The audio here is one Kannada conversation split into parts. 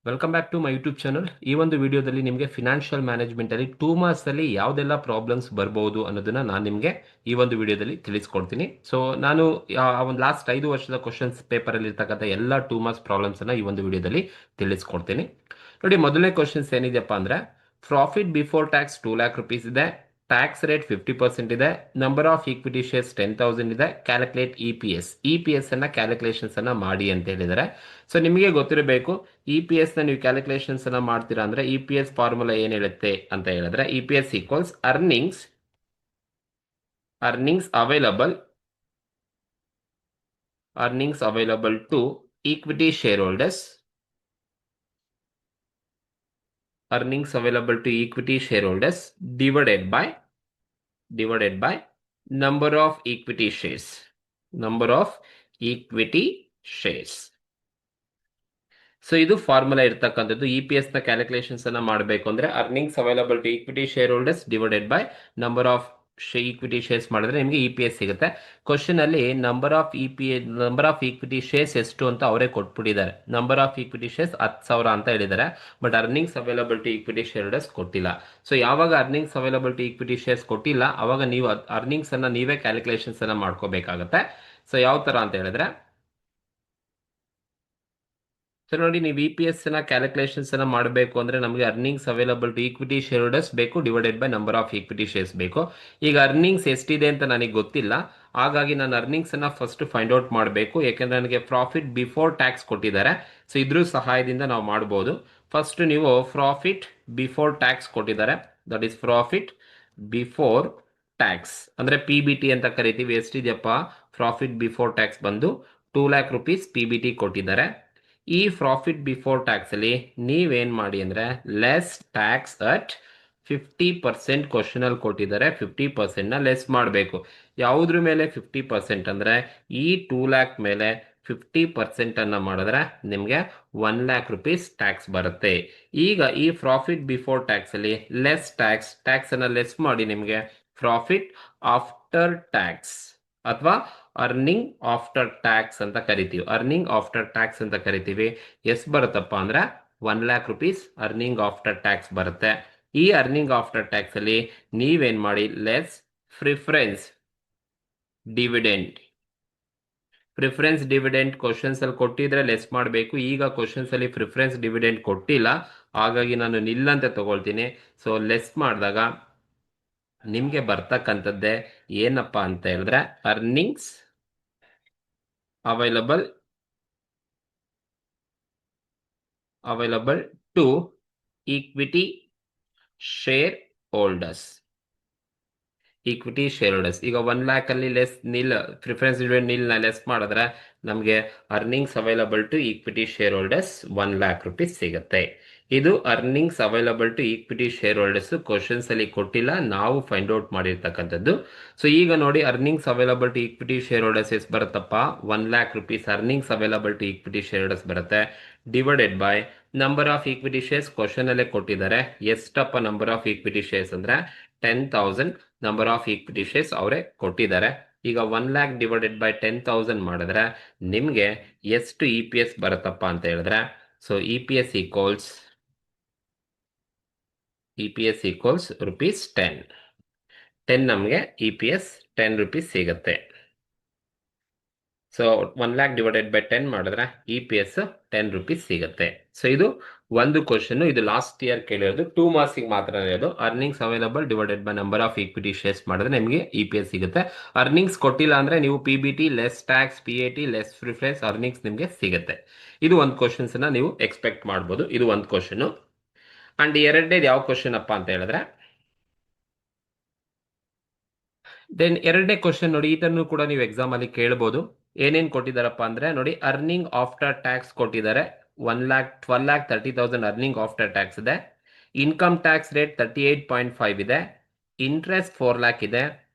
Welcome back to my YouTube channel. ಈ ಒಂದು ವಿಡಿಯೋದಲ್ಲಿ ನಿಮಗೆ ಫಿನಾನ್ಷಿಯಲ್ ಮ್ಯಾನೇಜ್ಮೆಂಟಲ್ಲಿ 2 ಮಾರ್ಕ್ಸಲ್ಲಿ ಯಾವುದೆಲ್ಲ ಪ್ರಾಬ್ಲಮ್ಸ್ ಬರ್ಬೋದು ಅನ್ನೋದನ್ನ ನಾನು ನಿಮಗೆ ಈ ಒಂದು ವಿಡಿಯೋದಲ್ಲಿ ತಿಳಿಸ್ಕೊಡ್ತೀನಿ. ಸೊ ನಾನು ಒಂದು ಲಾಸ್ಟ್ 5 ವರ್ಷದ ಕ್ವಶನ್ಸ್ ಪೇಪರಲ್ಲಿ ಇರ್ತಕ್ಕಂಥ ಎಲ್ಲ 2 ಮಾರ್ಕ್ಸ್ ಪ್ರಾಬ್ಲಮ್ಸನ್ನು ಈ ಒಂದು ವಿಡಿಯೋದಲ್ಲಿ ತಿಳಿಸ್ಕೊಡ್ತೀನಿ. ನೋಡಿ, ಮೊದಲನೇ ಕ್ವಶನ್ಸ್ ಏನಿದೆಯಪ್ಪ ಅಂದರೆ, profit before tax 2 lakh rupees ಇದೆ, ಟ್ಯಾಕ್ಸ್ ರೇಟ್ 50% ಇದೆ, ನಂಬರ್ ಆಫ್ ಈಕ್ವಿಟಿ ಶೇರ್ಸ್ 10,000 ಇದೆ, ಕ್ಯಾಲ್ಕುಲೇಟ್ ಇ ಪಿ ಎಸ್ ಅನ್ನ ಕ್ಯಾಲ್ಕುಲೇಷನ್ಸ್ ಅನ್ನ ಮಾಡಿ ಅಂತ ಹೇಳಿದ್ದಾರೆ. ಸೊ ನಿಮಗೆ ಗೊತ್ತಿರಬೇಕು, ಇ ಪಿ ಎಸ್ ನ ನೀವು ಕ್ಯಾಲ್ಕುಲೇಷನ್ಸ್ ಅನ್ನ ಮಾಡ್ತೀರಾ ಅಂದ್ರೆ ಇ ಪಿ ಎಸ್ ಫಾರ್ಮುಲಾ ಏನ್ ಹೇಳುತ್ತೆ ಅಂತ ಹೇಳಿದ್ರೆ, E P S equals earnings available to equity share holders, divided by number of equity shares. So ಇದು ಫಾರ್ಮುಲಾ ಇರ್ತಕ್ಕಂಥದ್ದು. ಇ ಪಿ ಎಸ್ ನ ಕ್ಯಾಲ್ಕುಲೇಷನ್ಸ್ ಅನ್ನ ಮಾಡಬೇಕು ಅಂದ್ರೆ earnings available to equity share holders divided by number of equity shares ಮಾಡಿದ್ರೆ ನಿಮಗೆ ಇ ಪಿ ಎಸ್ ಸಿಗುತ್ತೆ. ಕ್ವಶನ್ ಅಲ್ಲಿ ನಂಬರ್ ಆಫ್ ಈಕ್ವಿಟಿ ಶೇರ್ಸ್ ಎಷ್ಟು ಅಂತ ಅವರೇ ಕೊಟ್ಬಿಟ್ಟಿದ್ದಾರೆ. ನಂಬರ್ ಆಫ್ ಈಕ್ವಿಟಿ ಶೇರ್ಸ್ 10,000 ಅಂತ ಹೇಳಿದ್ದಾರೆ. But earnings available to equity share holders ಕೊಟ್ಟಿಲ್ಲ. ಸೊ ಯಾವಾಗ earnings available to equity shares ಕೊಟ್ಟಿಲ್ಲ, ಅವಾಗ ನೀವು ಅರ್ನಿಂಗ್ಸ್ ಅನ್ನ ನೀವೇ ಕ್ಯಾಲ್ಕುಲೇಷನ್ಸ್ ಅನ್ನ ಮಾಡ್ಕೋಬೇಕಾಗತ್ತೆ. ಸೊ ಯಾವ ತರ ಅಂತ ಹೇಳಿದ್ರೆ, ಸೊ ನೋಡಿ, ನೀವು ಇ ಪಿ ಎಸ್ ನ ಕ್ಯಾಲ್ಕುಲೇಷನ್ಸ್ ಅನ್ನ ಮಾಡಬೇಕು ಅಂದ್ರೆ ನಮಗೆ earnings available to equity share holders ಬೇಕು, divided by number of equity shares ಬೇಕು. ಈಗ ಅರ್ನಿಂಗ್ಸ್ ಎಷ್ಟಿದೆ ಅಂತ ನನಗೆ ಗೊತ್ತಿಲ್ಲ, ಹಾಗಾಗಿ ನಾನು ಅರ್ನಿಂಗ್ಸ್ ಅನ್ನ ಫಸ್ಟ್ ಫೈಂಡ್ ಔಟ್ ಮಾಡಬೇಕು. ಯಾಕಂದ್ರೆ ನನಗೆ ಪ್ರಾಫಿಟ್ ಬಿಫೋರ್ ಟ್ಯಾಕ್ಸ್ ಕೊಟ್ಟಿದ್ದಾರೆ. ಸೊ ಇದ್ರ ಸಹಾಯದಿಂದ ನಾವು ಮಾಡಬಹುದು. ಫಸ್ಟ್ ನೀವು ಪ್ರಾಫಿಟ್ ಬಿಫೋರ್ ಟ್ಯಾಕ್ಸ್ ಕೊಟ್ಟಿದ್ದಾರೆ, that is profit before tax ಅಂದ್ರೆ ಪಿ ಬಿ ಟಿ ಅಂತ ಕರಿತೀವಿ. ಎಷ್ಟಿದೆಯಪ್ಪ ಪ್ರಾಫಿಟ್ ಬಿಫೋರ್ ಟ್ಯಾಕ್ಸ್ ಬಂದು 2 lakh rupees P B T ಕೊಟ್ಟಿದ್ದಾರೆ. ಈ ಪ್ರಾಫಿಟ್ ಬಿಫೋರ್ ಟ್ಯಾಕ್ಸ್ ಅಲ್ಲಿ ನೀವೇನ್ ಮಾಡಿ ಅಂದ್ರೆ ಲೆಸ್ ಟ್ಯಾಕ್ಸ್ ಅಟ್ 50%. ಕ್ವಶನ್ ಅಲ್ಲಿ ಕೊಟ್ಟಿದ್ದಾರೆ 50% ನ ಲೆಸ್ ಮಾಡಬೇಕು. ಯಾವುದ್ರ ಮೇಲೆ 50% ಅಂದ್ರೆ ಈ 2 lakh ಮೇಲೆ 50% ಅನ್ನ ಮಾಡಿದ್ರೆ ನಿಮ್ಗೆ 1 lakh rupees ಟ್ಯಾಕ್ಸ್ ಬರುತ್ತೆ. ಈಗ ಈ ಪ್ರಾಫಿಟ್ ಬಿಫೋರ್ ಟ್ಯಾಕ್ಸ್ ಅಲ್ಲಿ ಲೆಸ್ ಟ್ಯಾಕ್ಸ್ ಅನ್ನ ಲೆಸ್ ಮಾಡಿ ನಿಮ್ಗೆ ಪ್ರಾಫಿಟ್ ಆಫ್ಟರ್ ಟ್ಯಾಕ್ಸ್ ಅಥವಾ ಅರ್ನಿಂಗ್ ಆಫ್ಟರ್ ಟ್ಯಾಕ್ಸ್ ಅಂತ ಕರಿತೀವಿ. ಎಷ್ಟು ಬರುತ್ತಪ್ಪ ಅಂದ್ರೆ 1 lakh rupees earning after tax ಬರುತ್ತೆ. ಈ ಅರ್ನಿಂಗ್ ಆಫ್ಟರ್ ಟ್ಯಾಕ್ಸ್ ಅಲ್ಲಿ ನೀವೇನ್ ಮಾಡಿ ಲೆಸ್ ಪ್ರಿಫರೆನ್ಸ್ ಡಿವಿಡೆಂಡ್ ಕ್ವಶನ್ಸ್ ಅಲ್ಲಿ ಕೊಟ್ಟಿದ್ರೆ ಲೆಸ್ ಮಾಡಬೇಕು. ಈಗ ಕ್ವಶನ್ಸ್ ಅಲ್ಲಿ ಪ್ರಿಫರೆನ್ಸ್ ಡಿವಿಡೆಂಡ್ ಕೊಟ್ಟಿಲ್ಲ, ಹಾಗಾಗಿ ನಾನು ನಿಲ್ಲಂತೆ ತಗೊಳ್ತೀನಿ. ಸೊ ಲೆಸ್ ಮಾಡಿದಾಗ ನಿಮ್ಗೆ ಬರ್ತಕ್ಕಂಥದ್ದೇ ಏನಪ್ಪಾ ಅಂತ ಹೇಳಿದ್ರೆ earnings available to equity share holders. ಈಗ 1 lakh ಅಲ್ಲಿ ಲೆಸ್ ಪ್ರಿಫರೆನ್ಸ್ ಡಿವಿಡೆಂಡ್ ನ ಲೆಸ್ ಮಾಡಿದ್ರೆ ನಮಗೆ earnings available to equity share holders 1 lakh rupees ಸಿಗುತ್ತೆ. ಇದು earnings available to equity share holders questions ಅಲ್ಲಿ ಕೊಟ್ಟಿಲ್ಲ, ನಾವು ಫೈಂಡ್ ಔಟ್ ಮಾಡಿರ್ತಕ್ಕಂಥದ್ದು. ಸೊ ಈಗ ನೋಡಿ, earnings available to equity share holders ಎಷ್ಟು ಬರುತ್ತಪ್ಪ 1 lakh rupees earnings available to equity share holders ಬರುತ್ತೆ, divided by number of equity shares question ಅಲ್ಲೇ ಕೊಟ್ಟಿದ್ದಾರೆ. ಎಷ್ಟಪ್ಪ ನಂಬರ್ ಆಫ್ ಈಕ್ವಿಟಿ ಶೇರ್ಸ್ ಅಂದ್ರೆ 10,000 ನಂಬರ್ ಆಫ್ ಈಕ್ವಿಟಿ ಶೇರ್ಸ್ ಅವರೇ ಕೊಟ್ಟಿದ್ದಾರೆ. ಈಗ 1 lakh ಡಿವೈಡೆಡ್ ಬೈ 10,000 ಮಾಡಿದ್ರೆ ನಿಮ್ಗೆ ಎಷ್ಟು ಇ ಪಿ ಎಸ್ ಬರುತ್ತಪ್ಪ ಅಂತ ಹೇಳಿದ್ರೆ, so E P S equals ₹10. ನಮಗೆ ಇ ಪಿ ಎಸ್ 10 rupees ಸಿಗುತ್ತೆ. ಸೊ 1 lakh ಡಿವೈಡೆಡ್ ಬೈ 10 ಮಾಡಿದ್ರೆ ಇ ಪಿ ಎಸ್ 10 rupees ಸಿಗುತ್ತೆ. ಸೊ ಇದು ಒಂದು ಕ್ವಶನ್, ಇದು ಲಾಸ್ಟ್ ಇಯರ್ ಕೇಳಿರೋದು, 2 marks ಮಾತ್ರ ಇರೋದು. Earnings available divided by number of equity shares ಮಾಡಿದ್ರೆ ನಿಮಗೆ ಇ ಪಿ ಎಸ್ ಸಿಗುತ್ತೆ. ಅರ್ನಿಂಗ್ಸ್ ಕೊಟ್ಟಿಲ್ಲ ಅಂದ್ರೆ ನೀವು P B T less tax, P A T less preference, earnings ನಿಮಗೆ ಸಿಗುತ್ತೆ. ಇದು ಒಂದು ಕ್ವಶನ್ಸ್ ನ ನೀವು ಎಕ್ಸ್ಪೆಕ್ಟ್ ಮಾಡಬಹುದು. ಇದು ಒಂದು ಕ್ವಶನ್. ಅಂಡ್ ಎರಡನೇದು ಯಾವ ಕ್ವಶನ್ ಅಪ್ಪ ಅಂತ ಹೇಳಿದ್ರೆ, ದೆನ್ ಎರಡನೇ ಕ್ವಶನ್ ನೋಡಿ, ಇದನ್ನು ಕೂಡ ನೀವು ಎಕ್ಸಾಮ್ ಅಲ್ಲಿ ಕೇಳಬಹುದು. ಏನೇನ್ ಕೊಟ್ಟಿದಾರಪ್ಪ ಅಂದ್ರೆ ನೋಡಿ, ಅರ್ನಿಂಗ್ ಆಫ್ಟರ್ ಟ್ಯಾಕ್ಸ್ ಕೊಟ್ಟಿದ್ದಾರೆ 12,30,000 ಅರ್ನಿಂಗ್ ಆಫ್ಟರ್ ಟ್ಯಾಕ್ಸ್ ಇದೆ. ಇನ್ಕಮ್ ಟ್ಯಾಕ್ಸ್ ರೇಟ್ 38.5 ಇದೆ. ಇಂಟ್ರೆಸ್ಟ್ 4 lakh ಇದೆ.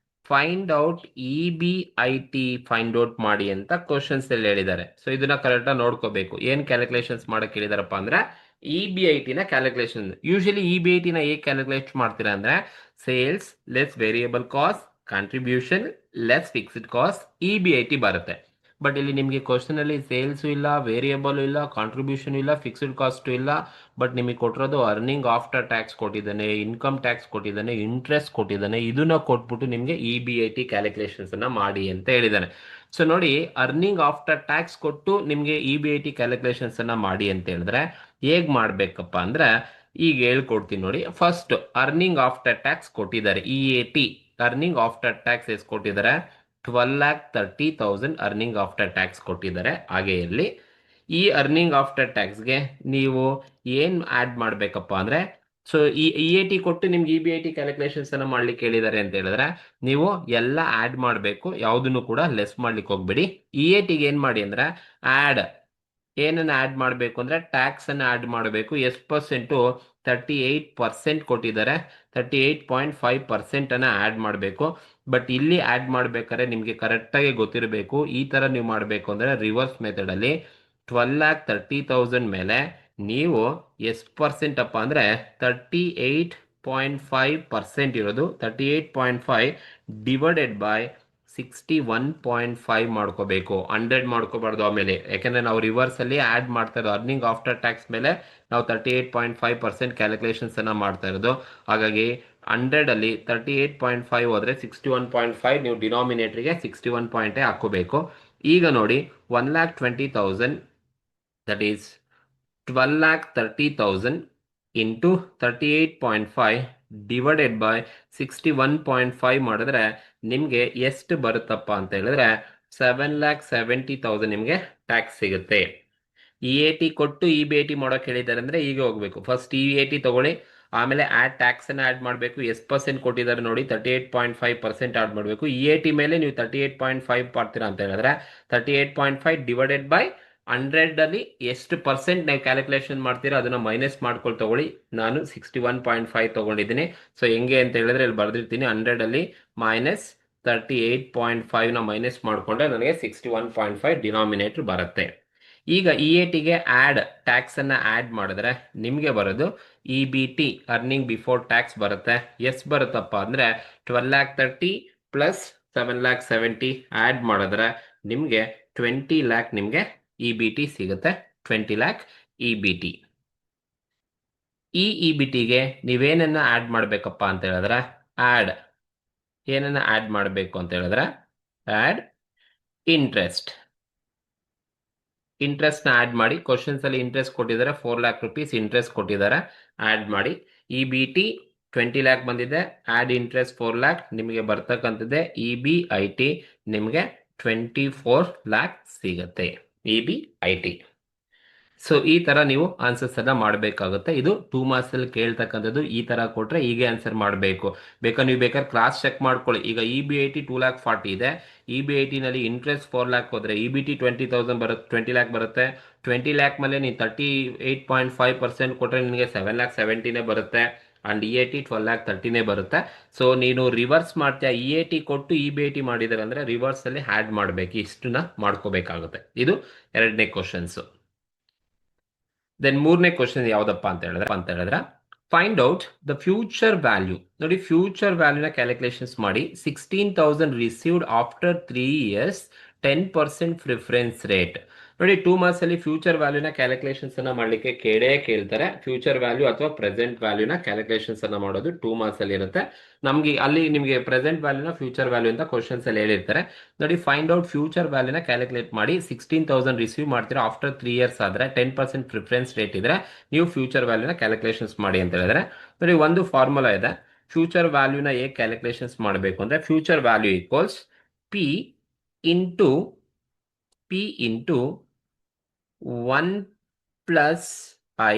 Find out E B I T find out ಮಾಡಿ ಅಂತ ಕ್ವಶನ್ಸ್ ಅಲ್ಲಿ ಹೇಳಿದ್ದಾರೆ. ಸೊ ಇದನ್ನ ಕರೆಕ್ಟ್ ಆಗಿ ನೋಡ್ಕೋಬೇಕು. ಏನ್ ಕ್ಯಾಲ್ಕುಲೇಷನ್ಸ್ ಮಾಡಕ್ ಹೇಳಿದಾರಪ್ಪ ಅಂದ್ರೆ ಇ ಬಿ ಐ ಟಿ ನ calculation. Usually E B I T ನ ಹೇಗೆ ಕ್ಯಾಲ್ಕುಲೇಟ್ ಮಾಡ್ತೀರಾ ಅಂದ್ರೆ sales less variable cost, contribution less fixed cost, E B I T ಬರುತ್ತೆ. ಬಟ್ ಇಲ್ಲಿ ನಿಮಗೆ ಕ್ವಶನ್ ಅಲ್ಲಿ ಸೇಲ್ಸು ಇಲ್ಲ, ವೇರಿಯಬಲ್ ಇಲ್ಲ, ಕಾಂಟ್ರಿಬ್ಯೂಷನ್ ಇಲ್ಲ, ಫಿಕ್ಸ್ಡ್ ಕಾಸ್ಟ್ ಇಲ್ಲ. ಬಟ್ ನಿಮಗೆ ಕೊಟ್ಟಿರೋದು ಅರ್ನಿಂಗ್ ಆಫ್ಟರ್ ಟ್ಯಾಕ್ಸ್ ಕೊಟ್ಟಿದ್ದಾನೆ, ಇನ್ಕಮ್ ಟ್ಯಾಕ್ಸ್ ಕೊಟ್ಟಿದ್ದಾನೆ, ಇಂಟ್ರೆಸ್ಟ್ ಕೊಟ್ಟಿದ್ದಾನೆ. ಇದನ್ನ ಕೊಟ್ಬಿಟ್ಟು ನಿಮಗೆ EBIT ಕ್ಯಾಲ್ಕುಲೇಷನ್ಸ್ ಅನ್ನ ಮಾಡಿ ಅಂತ ಹೇಳಿದ್ದಾನೆ. ಸೊ ನೋಡಿ, ಅರ್ನಿಂಗ್ ಆಫ್ಟರ್ ಟ್ಯಾಕ್ಸ್ ಕೊಟ್ಟು ನಿಮಗೆ EBIT ಕ್ಯಾಲ್ಕುಲೇಷನ್ಸ್ ಅನ್ನ ಮಾಡಿ ಅಂತ ಹೇಳಿದ್ರೆ ಹೇಗ್ ಮಾಡ್ಬೇಕಪ್ಪ ಅಂದ್ರೆ ಈಗ ಹೇಳ್ಕೊಡ್ತೀನಿ ನೋಡಿ. ಫಸ್ಟ್ ಅರ್ನಿಂಗ್ ಆಫ್ಟರ್ ಟ್ಯಾಕ್ಸ್ ಕೊಟ್ಟಿದ್ದಾರೆ, EAT ಅರ್ನಿಂಗ್ ಆಫ್ಟರ್ ಟ್ಯಾಕ್ಸ್ ಎಷ್ಟು ಕೊಟ್ಟಿದ್ದಾರೆ? 12,30,000 ಅರ್ನಿಂಗ್ ಆಫ್ಟರ್ ಟ್ಯಾಕ್ಸ್ ಕೊಟ್ಟಿದ್ದಾರೆ. ಹಾಗೆ ಇರಲಿ. ಈ ಅರ್ನಿಂಗ್ ಆಫ್ಟರ್ ಟ್ಯಾಕ್ಸ್ಗೆ ನೀವು ಏನ್ ಆಡ್ ಮಾಡ್ಬೇಕಪ್ಪ ಅಂದ್ರೆ, ಸೊ ಈ EAT ಕೊಟ್ಟು ನಿಮ್ಗೆ EBIT ಕ್ಯಾಲ್ಕುಲೇಷನ್ಸ್ ಅನ್ನ ಮಾಡ್ಲಿಕ್ಕೆ ಹೇಳಿದ್ದಾರೆ ಅಂತ ಹೇಳಿದ್ರೆ ನೀವು ಎಲ್ಲ ಆಡ್ ಮಾಡಬೇಕು, ಯಾವುದನ್ನು ಕೂಡ ಲೆಸ್ ಮಾಡ್ಲಿಕ್ಕೆ ಹೋಗ್ಬೇಡಿ. EAT ಗೆ ಏನ್ ಮಾಡಿ ಅಂದ್ರೆ ಆಡ್ ಏನನ್ನ ಆಡ್ ಮಾಡಬೇಕು ಅಂದ್ರೆ ಟ್ಯಾಕ್ಸ್ ಅನ್ನ ಆಡ್ ಮಾಡಬೇಕು. ಎಷ್ಟು ಪರ್ಸೆಂಟು? 38% ಕೊಟ್ಟಿದ್ದಾರೆ. 38.5% ಅನ್ನ ಆಡ್ ಮಾಡಬೇಕು. ಬಟ್ ಇಲ್ಲಿ ಆಡ್ ಮಾಡ್ಬೇಕಾದ್ರೆ ನಿಮ್ಗೆ ಕರೆಕ್ಟಾಗಿ ಗೊತ್ತಿರಬೇಕು. ಈ ತರ ನೀವು ಮಾಡಬೇಕು ಅಂದ್ರೆ ರಿವರ್ಸ್ ಮೆಥಡ್ ಅಲ್ಲಿ 12,30,000 ಮೇಲೆ ನೀವು ಎಷ್ಟು ಪರ್ಸೆಂಟ್ ಅಪ್ಪ ಅಂದ್ರೆ 38.5% ಇರೋದು. 38.5 ಡಿವೈಡೆಡ್ ಬೈ 61.5 ಮಾಡ್ಕೋಬೇಕು. 100 ಮಾಡ್ಕೋಬಾರ್ದು ಆಮೇಲೆ, ಯಾಕಂದ್ರೆ ನಾವು ರಿವರ್ಸ್ ಅಲ್ಲಿ ಆಡ್ ಮಾಡ್ತಾ ಇರೋದು ಅರ್ನಿಂಗ್ ಆಫ್ಟರ್ ಟ್ಯಾಕ್ಸ್ ಮೇಲೆ ನಾವು 38.5% ಕ್ಯಾಲ್ಕುಲೇಷನ್ಸ್ ಅನ್ನ ಮಾಡ್ತಾ ಇರೋದು. ಹಾಗಾಗಿ 100 ಅಲ್ಲಿ 38.5 ಹೋದ್ರೆ 61.5 ನೀವು ಡಿನಾಮಿನೇಟರ್ಗೆ 61 ಪಾಯಿಂಟೇ ಹಾಕೋಬೇಕು. ಈಗ ನೋಡಿ 1,20,000 that is 12,30,000 into 38.5 divided by 61.5 ಮಾಡಿದ್ರೆ ನಿಮಗೆ ಎಷ್ಟು ಬರುತ್ತಪ್ಪ ಅಂತ ಹೇಳಿದ್ರೆ 7,70,000 ನಿಮಗೆ ಟ್ಯಾಕ್ಸ್ ಸಿಗುತ್ತೆ. EAT ಕೊಟ್ಟು EBIT ಮಾಡೋಕೆ ಹೇಳಿದ್ದಾರೆ ಅಂದ್ರೆ ಈಗ ಹೋಗ್ಬೇಕು. ಫಸ್ಟ್ EAT ತಗೊಳ್ಳಿ, ಆಮೇಲೆ ಆಡ್ ಟ್ಯಾಕ್ಸ್ ಅನ್ನ ಆಡ್ ಮಾಡಬೇಕು. ಎಷ್ಟು ಪರ್ಸೆಂಟ್ ಕೊಟ್ಟಿದ್ದಾರೆ ನೋಡಿ, 38.5% ಆಡ್ ಮಾಡಬೇಕು. EAT ಮೇಲೆ ನೀವು 38.5 ಮಾಡ್ತೀರಾ ಅಂತ ಹೇಳಿದ್ರೆ 38.5 ಡಿವೈಡೆಡ್ ಬೈ 100 ಅಲ್ಲಿ ಎಷ್ಟು ಪರ್ಸೆಂಟ್ ನೀವು ಕ್ಯಾಲ್ಕುಲೇಷನ್ ಮಾಡ್ತೀರಾ ಅದನ್ನ ಮೈನಸ್ ಮಾಡ್ಕೊಂಡು ತಗೊಳ್ಳಿ. ನಾನು 61.5 ತಗೊಂಡಿದ್ದೀನಿ. ಸೊ ಹೆಂಗೆ ಅಂತ ಹೇಳಿದ್ರೆ ಇಲ್ಲಿ ಬರ್ದಿರ್ತೀನಿ, 100 ಅಲ್ಲಿ ಮೈನಸ್ 38.5 ನ ಮೈನಸ್ ಮಾಡ್ಕೊಂಡ್ರೆ ನನಗೆ 61.5 ಡಿನಾಮಿನೇಟರ್ ಬರುತ್ತೆ. ಈಗ EAT ಗೆ ಆಡ್ ಟ್ಯಾಕ್ಸ್ ಅನ್ನ ಆಡ್ ಮಾಡಿದ್ರೆ ನಿಮಗೆ ಬರೋದು EBT ಅರ್ನಿಂಗ್ ಬಿಫೋರ್ ಟ್ಯಾಕ್ಸ್ ಬರುತ್ತೆ. ಎಷ್ಟು ಬರುತ್ತಪ್ಪ ಅಂದ್ರೆ 12,30,000 ಪ್ಲಸ್ 7,70,000 ಆಡ್ ಮಾಡಿದ್ರೆ ನಿಮಗೆ 20 lakh ನಿಮಗೆ EBT ಸಿಗುತ್ತೆ. 20 lakh EBT. ಈ EBT ಗೆ ನೀವೇನನ್ನ ಆಡ್ ಮಾಡ್ಬೇಕಪ್ಪ ಅಂತ ಹೇಳಿದ್ರೆ ಆಡ್ ಏನನ್ನ ಆಡ್ ಮಾಡಬೇಕು ಅಂತ ಹೇಳಿದ್ರೆ ಆಡ್ ಇಂಟ್ರೆಸ್ಟ್. ಇಂಟ್ರೆಸ್ಟ್ ನ ಆಡ್ ಮಾಡಿ. ಕ್ವಶನ್ಸ್ ಅಲ್ಲಿ ಇಂಟ್ರೆಸ್ಟ್ ಕೊಟ್ಟಿದ್ದಾರೆ, 4 lakh rupees ಇಂಟ್ರೆಸ್ಟ್ ಕೊಟ್ಟಿದ್ದಾರೆ. ಆಡ್ ಮಾಡಿ. EBT 20 lakh ಬಂದಿದೆ, ಆಡ್ ಇಂಟ್ರೆಸ್ಟ್ 4 lakh ನಿಮಗೆ ಬರ್ತಕ್ಕಂಥದ್ದೇ EBIT ನಿಮಗೆ 24 lakh ಸಿಗುತ್ತೆ. EBIT. ಸೊ ಈ ತರ ನೀವು ಆನ್ಸರ್ಸ್ ಅನ್ನ ಮಾಡಬೇಕಾಗುತ್ತೆ. ಇದು 2 marks ಅಲ್ಲಿ ಕೇಳ್ತಕ್ಕಂಥದ್ದು. ಈ ತರ ಕೊಟ್ರೆ ಹೀಗೆ ಆನ್ಸರ್ ಮಾಡಬೇಕು. ನೀವು ಬೇಕಾದ್ರೆ ಕ್ರಾಸ್ ಚೆಕ್ ಮಾಡ್ಕೊಳ್ಳಿ. ಈಗ EBIT 2,40,000 ಇದೆ. EBIT ನಲ್ಲಿ ಇಂಟ್ರೆಸ್ಟ್ 4 lakh ಹೋದ್ರೆ EBT 20,000 ಬರುತ್ತೆ, 20 lakh ಬರುತ್ತೆ. 20 lakh ಮೇಲೆ ನೀವು 38.5% ಕೊಟ್ರೆ ನಿಮಗೆ 7,70,000 ಬರುತ್ತೆ. ಅಂಡ್ EAT 12,30,000 ಬರುತ್ತೆ. ಸೊ ನೀನು ರಿವರ್ಸ್ ಮಾಡ್ತೀಯ, EAT ಕೊಟ್ಟು EBIT ಮಾಡಿದರೆ ಅಂದ್ರೆ ರಿವರ್ಸ್ ಅಲ್ಲಿ ಆಡ್ ಮಾಡಬೇಕು. ಇಷ್ಟನ್ನ ಮಾಡ್ಕೋಬೇಕಾಗುತ್ತೆ. ಇದು ಎರಡನೇ ಕ್ವಶನ್ಸ್. ದೆನ್ ಮೂರನೇ ಕ್ವಶನ್ ಯಾವ್ದಪ್ಪ ಅಂತ ಹೇಳಿದ್ರೆ find out the future value. ನೋಡಿ, ಫ್ಯೂಚರ್ ವ್ಯಾಲ್ಯೂನ ಕ್ಯಾಲ್ಕುಲೇಷನ್ಸ್ ಮಾಡಿ. 16,000 received after 3 years, 10% preference rate. ನೋಡಿ, 2 marks ಅಲ್ಲಿ ಫ್ಯೂಚರ್ ವ್ಯಾಲ್ಯೂನ ಕ್ಯಾಲ್ಕುಲೇಷನ್ಸ್ ಅನ್ನ ಮಾಡ್ಲಿಕ್ಕೆ ಕೇಳ್ತಾರೆ. ಫ್ಯೂಚರ್ ವ್ಯಾಲ್ಯೂ ಅಥವಾ ಪ್ರೆಸೆಂಟ್ ವ್ಯಾಲ್ಯೂನ ಕ್ಯಾಲ್ಕುಲೇಷನ್ಸ್ ಅನ್ನ ಮಾಡೋದು 2 marks ಅಲ್ಲಿ ಇರುತ್ತೆ. ನಮ್ಗೆ ಅಲ್ಲಿ ನಿಮಗೆ ಪ್ರೆಸೆಂಟ್ ವ್ಯಾಲ್ಯೂನ ಫ್ಯೂಚರ್ ವ್ಯಾಲ್ಯೂ ಅಂತ ಕ್ವಶನ್ಸ್ ಅಲ್ಲಿ ಹೇಳಿರ್ತಾರೆ. ನೋಡಿ, ಫೈಂಡ್ ಔಟ್ ಫ್ಯೂಚರ್ ವ್ಯಾಲ್ಯೂನ ಕ್ಯಾಲ್ಕುಲೇಟ್ ಮಾಡಿ. 16,000 ರಿಸೀವ್ ಮಾಡ್ತೀರಾ ಆಫ್ಟರ್ 3 years ಆದ್ರೆ 10% ಪ್ರಿಫರೆನ್ಸ್ ರೇಟ್ ಇದ್ರೆ ನೀವು ಫ್ಯೂಚರ್ ವ್ಯಾಲ್ಯೂನ ಕ್ಯಾಲ್ಕುಲೇಷನ್ಸ್ ಮಾಡಿ ಅಂತ ಹೇಳಿದ್ರೆ, ನೋಡಿ ಒಂದು ಫಾರ್ಮುಲಾ ಇದೆ. ಫ್ಯೂಚರ್ ವ್ಯಾಲ್ಯೂನ ಹೇಗೆ ಕ್ಯಾಲ್ಕುಲೇಷನ್ಸ್ ಮಾಡಬೇಕು ಅಂದ್ರೆ future value equals P into 1 plus I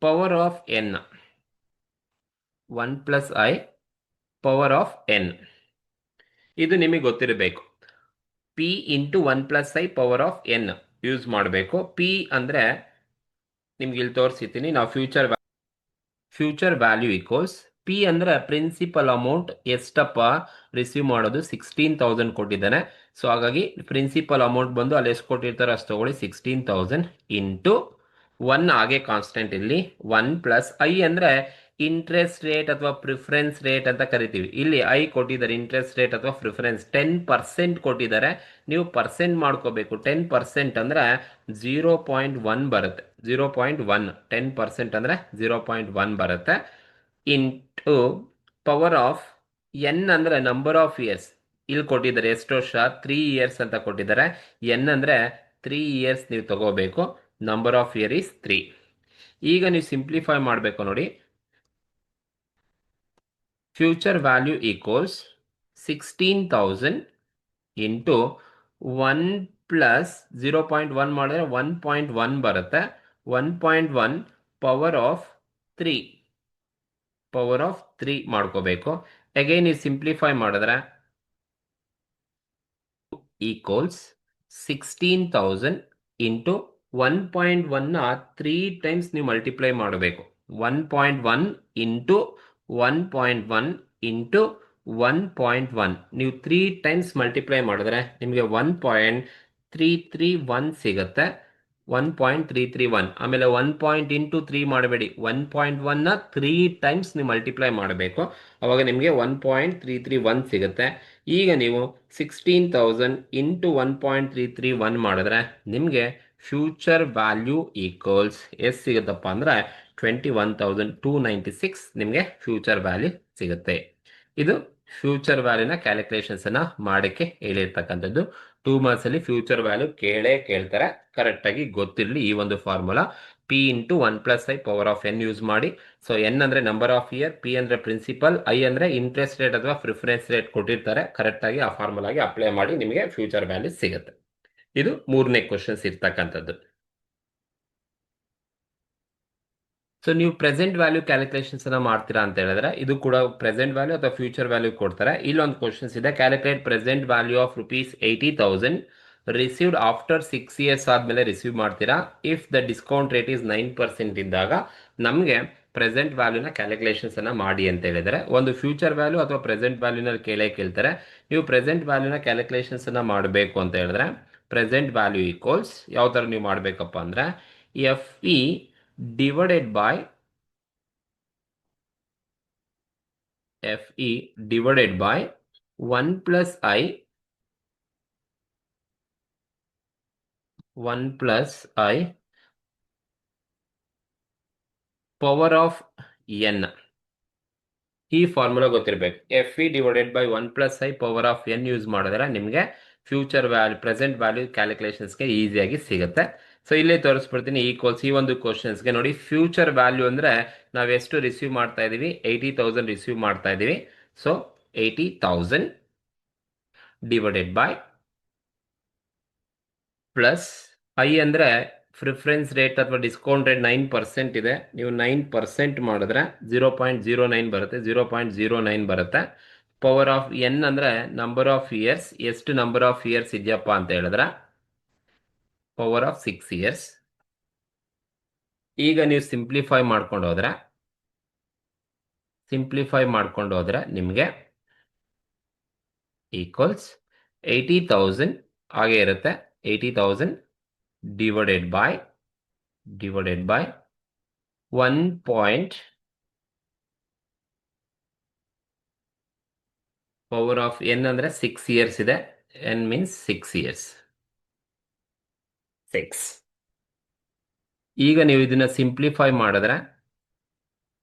power of n. 1 plus I power of n. ಇದು ನಿಮಗೆ ಗೊತ್ತಿರಬೇಕು. P into 1 plus I power of n use ಮಾಡಬೇಕು. P ಅಂದ್ರೆ ನಿಮ್ಗೆ ಇಲ್ಲಿ ತೋರಿಸಿದ್ದೀನಿ. ನಾವು ಫ್ಯೂಚರ್ ವ್ಯಾಲ್ಯೂ ಈಕ್ವಲ್ಸ್ P ಅಂದ್ರೆ ಪ್ರಿನ್ಸಿಪಲ್ ಅಮೌಂಟ್ ಎಷ್ಟಪ್ಪ ರಿಸೀವ್ ಮಾಡೋದು, 16,000 ಕೊಟ್ಟಿದ್ದಾನೆ. ಸೊ ಹಾಗಾಗಿ ಪ್ರಿನ್ಸಿಪಲ್ ಅಮೌಂಟ್ ಬಂದು ಅಲ್ಲಿ ಎಷ್ಟು ಕೊಟ್ಟಿರ್ತಾರೆ ಅಷ್ಟು ತಗೊಳ್ಳಿ, 16,000 ಇಂಟು 1 ಹಾಗೆ ಕಾನ್ಸ್ಟೆಂಟ್ ಇಲ್ಲಿ 1 plus I ಅಂದ್ರೆ ಇಂಟ್ರೆಸ್ಟ್ ರೇಟ್ ಅಥವಾ ಪ್ರಿಫರೆನ್ಸ್ ರೇಟ್ ಅಂತ ಕರಿತೀವಿ. ಇಲ್ಲಿ ಐ ಕೊಟ್ಟಿದ್ದಾರೆ, ಇಂಟ್ರೆಸ್ಟ್ ರೇಟ್ ಅಥವಾ ಪ್ರಿಫರೆನ್ಸ್ 10% ಕೊಟ್ಟಿದ್ದಾರೆ. ನೀವು ಪರ್ಸೆಂಟ್ ಮಾಡ್ಕೋಬೇಕು. 10% ಅಂದ್ರೆ 0.1 ಬರುತ್ತೆ. 0.1 10% ಅಂದ್ರೆ 0.1 ಬರುತ್ತೆ. ಇಂಟು ಪವರ್ ಆಫ್ ಎನ್ ಅಂದ್ರೆ ನಂಬರ್ ಆಫ್ ಇಯರ್ಸ್. ಇಲ್ಲಿ ಕೊಟ್ಟಿದ್ದಾರೆ ಎಷ್ಟು ವರ್ಷ, 3 ಇಯರ್ಸ್ ಅಂತ ಕೊಟ್ಟಿದ್ದಾರೆ. ಎನ್ ಅಂದ್ರೆ 3 ಇಯರ್ಸ್ ನೀವು ತಗೋಬೇಕು. Number of year is 3. ಈಗ ನೀವು ಸಿಂಪ್ಲಿಫೈ ಮಾಡಬೇಕು ನೋಡಿ. Future value equals 16,000 into 1 plus 0.1 ಮಾಡಿದ್ರೆ 1.1 ಬರುತ್ತೆ. 1.1 ಪವರ್ ಆಫ್ 3 ಮಾಡ್ಕೋಬೇಕು. ಅಗೈನ್ ನೀವು ಸಿಂಪ್ಲಿಫೈ ಮಾಡಿದ್ರೆ ಈಕ್ವಲ್ಸ್ 16,000 ಇಂಟು 1.1ನ 3 ಟೈಮ್ಸ್ ನೀವು ಮಲ್ಟಿಪ್ಲೈ ಮಾಡಬೇಕು. 1.1 ಇಂಟು 1.1 ಇಂಟು 1.1 ನೀವು 3 ಟೈಮ್ಸ್ ಮಲ್ಟಿಪ್ಲೈ ಮಾಡಿದ್ರೆ ನಿಮಗೆ 1.331 ಸಿಗುತ್ತೆ. 1.331 ಆಮೇಲೆ 1.3 ಮಾಡಬೇಡಿ, 1.1ನ 3 ಟೈಮ್ಸ್ ನೀವು ಮಲ್ಟಿಪ್ಲೈ ಮಾಡಬೇಕು. ಅವಾಗ ನಿಮಗೆ 1.331 ಸಿಗುತ್ತೆ. ಈಗ ನೀವು 16,000 ಇಂಟು 1.331 ಮಾಡಿದ್ರೆ ನಿಮಗೆ ಫ್ಯೂಚರ್ ವ್ಯಾಲ್ಯೂ ಈಕ್ವಲ್ಸ್ ಎಷ್ಟು ಸಿಗುತ್ತಪ್ಪ ಅಂದರೆ 21,296 ನಿಮಗೆ ಫ್ಯೂಚರ್ ವ್ಯಾಲ್ಯೂ ಸಿಗುತ್ತೆ. ಇದು ಫ್ಯೂಚರ್ ವ್ಯಾಲ್ಯೂನ ಕ್ಯಾಲ್ಕುಲೇಷನ್ಸ್ ಅನ್ನ ಮಾಡಕ್ಕೆ ಹೇಳಿರ್ತಕ್ಕಂಥದ್ದು. 2 ಮಾರ್ಕ್ಸ್ ಅಲ್ಲಿ ಫ್ಯೂಚರ್ ವ್ಯಾಲ್ಯೂ ಕೇಳ್ತಾರೆ. ಕರೆಕ್ಟ್ ಆಗಿ ಗೊತ್ತಿರಲಿ ಈ ಒಂದು formula. P into 1 plus I power of N use ಮಾಡಿ. ಸೊ ಎನ್ ಅಂದ್ರೆ ನಂಬರ್ ಆಫ್ ಇಯರ್, ಪಿ ಅಂದ್ರೆ ಪ್ರಿನ್ಸಿಪಲ್, ಐ ಅಂದ್ರೆ ಇಂಟ್ರೆಸ್ಟ್ ರೇಟ್ ಅಥವಾ ಪ್ರಿಫರೆನ್ಸ್ ರೇಟ್ ಕೊಟ್ಟಿರ್ತಾರೆ. ಕರೆಕ್ಟ್ ಆಗಿ ಆ ಫಾರ್ಮುಲಾಗೆ ಅಪ್ಲೈ ಮಾಡಿ ನಿಮಗೆ ಫ್ಯೂಚರ್ ವ್ಯಾಲ್ಯೂ ಸಿಗುತ್ತೆ. ಇದು 3ನೇ ಕ್ವಶನ್ಸ್ ಇರ್ತಕ್ಕಂಥದ್ದು. ಸೊ ನೀವು ಪ್ರೆಸೆಂಟ್ ವ್ಯಾಲ್ಯೂ ಕ್ಯಾಲ್ಕುಲೇಷನ್ಸ್ ಅನ್ನ ಮಾಡ್ತೀರಾ ಅಂತ ಹೇಳಿದ್ರೆ ಇದು ಕೂಡ ಪ್ರೆಸೆಂಟ್ ವ್ಯಾಲ್ಯೂ ಅಥವಾ ಫ್ಯೂಚರ್ ವ್ಯಾಲ್ಯೂ ಕೊಡ್ತಾರೆ. ಇಲ್ಲೊಂದು ಕ್ವಶನ್ಸ್ ಇದೆ. Calculate present value of ₹80,000 received after 6 years ಆದ್ಮೇಲೆ ರಿಸೀವ್ ಮಾಡ್ತೀರಾ. If the discount rate is 9% ಇದ್ದಾಗ ನಮಗೆ ಪ್ರೆಸೆಂಟ್ ವ್ಯಾಲ್ಯೂನ ಕ್ಯಾಲ್ಕುಲೇಷನ್ಸ್ ಅನ್ನ ಮಾಡಿ ಅಂತ ಹೇಳಿದರೆ, ಒಂದು ಫ್ಯೂಚರ್ ವ್ಯಾಲ್ಯೂ ಅಥವಾ ಪ್ರೆಸೆಂಟ್ ವ್ಯಾಲ್ಯೂನಲ್ಲಿ ಕೇಳ್ತಾರೆ. ನೀವು ಪ್ರೆಸೆಂಟ್ ವ್ಯಾಲ್ಯೂನ ಕ್ಯಾಲ್ಕುಲೇಷನ್ಸ್ ಅನ್ನ ಮಾಡಬೇಕು ಅಂತ ಹೇಳಿದ್ರೆ ಪ್ರೆಸೆಂಟ್ ವ್ಯಾಲ್ಯೂ ಈಕ್ವಲ್ಸ್ ಯಾವ ತರ ನೀವು ಮಾಡಬೇಕಪ್ಪ ಅಂದ್ರೆ FE divided by FE divided by 1 plus I 1 plus I power of n. ಈ ಫಾರ್ಮುಲಾ ಗೊತ್ತಿರಬೇಕು. FE divided by 1 plus I power of n use ಮಾಡಿದ್ರೆ ನಿಮಗೆ ಫ್ಯೂಚರ್ ವ್ಯಾಲ್ಯೂ ಪ್ರೆಸೆಂಟ್ ವ್ಯಾಲ್ಯೂ ಕ್ಯಾಲ್ಕುಲೇಷನ್ಸ್ಗೆ ಈಸಿಯಾಗಿ ಸಿಗುತ್ತೆ. ಸೊ ಇಲ್ಲೇ ತೋರಿಸ್ಬಿಡ್ತೀನಿ ಈಕ್ವಲ್ಸ್. ಈ ಒಂದು ಕ್ವಶನ್ಸ್ಗೆ ನೋಡಿ, ಫ್ಯೂಚರ್ ವ್ಯಾಲ್ಯೂ ಅಂದ್ರೆ ನಾವು ಎಷ್ಟು ರಿಸೀವ್ ಮಾಡ್ತಾ ಇದೀವಿ, 80,000 ರಿಸೀವ್ ಮಾಡ್ತಾ ಇದೀವಿ. So 80,000 divided by plus I ಅಂದ್ರೆ ಪ್ರಿಫರೆನ್ಸ್ ರೇಟ್ ಅಥವಾ ಡಿಸ್ಕೌಂಟ್ ರೇಟ್ 9% ಇದೆ. ನೀವು 9% ಮಾಡಿದ್ರೆ 0.09 ಬರುತ್ತೆ. 0.09 ಬರುತ್ತೆ. ಪವರ್ ಆಫ್ ಎನ್ ಅಂದ್ರೆ ನಂಬರ್ ಆಫ್ ಇಯರ್ಸ್. ಎಷ್ಟು ನಂಬರ್ ಆಫ್ ಇಯರ್ಸ್ ಇದೆಯಪ್ಪ ಅಂತ ಹೇಳಿದ್ರೆ ಪವರ್ ಆಫ್ 6 ಇಯರ್ಸ್. ಈಗ ನೀವು ಸಿಂಪ್ಲಿಫೈ ಮಾಡ್ಕೊಂಡು ಹೋದ್ರೆ ನಿಮಗೆ ಈಕ್ವಲ್ಸ್ 80,000 ಹಾಗೆ ಇರುತ್ತೆ. 80,000 divided by 1 point power of N ಅಂದ್ರೆ 6 ಇಯರ್ಸ್ ಇದೆ. N means 6 years. 6. ಈಗ ನೀವು ಇದನ್ನ ಸಿಂಪ್ಲಿಫೈ ಮಾಡಿದ್ರೆ